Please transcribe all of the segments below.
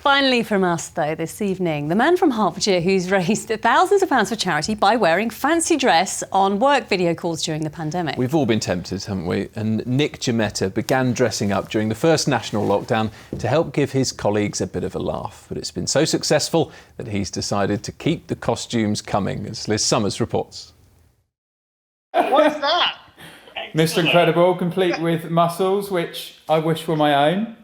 Finally from us, though, this evening, the man from Hertfordshire who's raised thousands of pounds for charity by wearing fancy dress on work video calls during the pandemic. We've all been tempted, haven't we? And Nick Giametta began dressing up during the first national lockdown to help give his colleagues a bit of a laugh. But it's been so successful that he's decided to keep the costumes coming, as Liz Summers reports. What's that? Mr. Incredible, complete with muscles, which I wish were my own.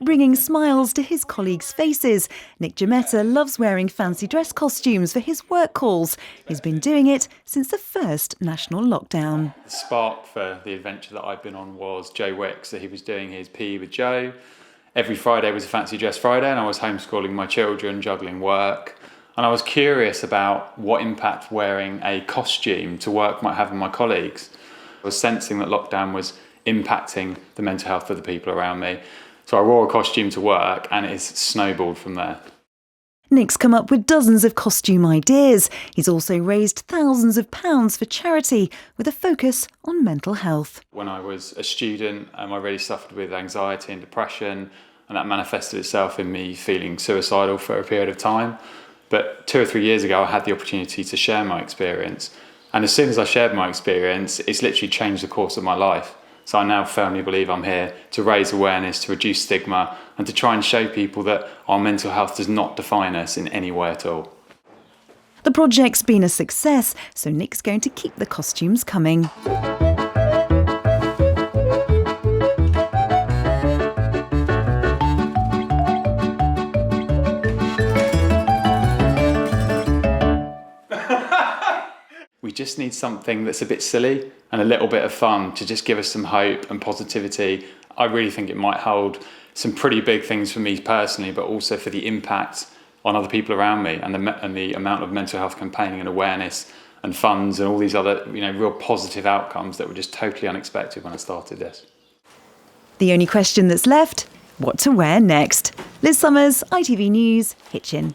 Bringing smiles to his colleagues' faces, Nick Giametta loves wearing fancy dress costumes for his work calls. He's been doing it since the first national lockdown. The spark for the adventure that I've been on was Joe Wicks. So he was doing his PE with Joe. Every Friday was a fancy dress Friday, and I was homeschooling my children, juggling work. And I was curious about what impact wearing a costume to work might have on my colleagues. I was sensing that lockdown was impacting the mental health of the people around me. So I wore a costume to work and it's snowballed from there. Nick's come up with dozens of costume ideas. He's also raised thousands of pounds for charity with a focus on mental health. When I was a student, I really suffered with anxiety and depression, and that manifested itself in me feeling suicidal for a period of time. But 2 or 3 years ago, I had the opportunity to share my experience. And as soon as I shared my experience, it's literally changed the course of my life. So I now firmly believe I'm here to raise awareness, to reduce stigma, and to try and show people that our mental health does not define us in any way at all. The project's been a success, so Nick's going to keep the costumes coming. We just need something that's a bit silly and a little bit of fun to just give us some hope and positivity. I really think it might hold some pretty big things for me personally, but also for the impact on other people around me and the amount of mental health campaigning and awareness and funds and all these other, real positive outcomes that were just totally unexpected when I started this. The only question that's left, what to wear next? Liz Summers, ITV News, Hitchin.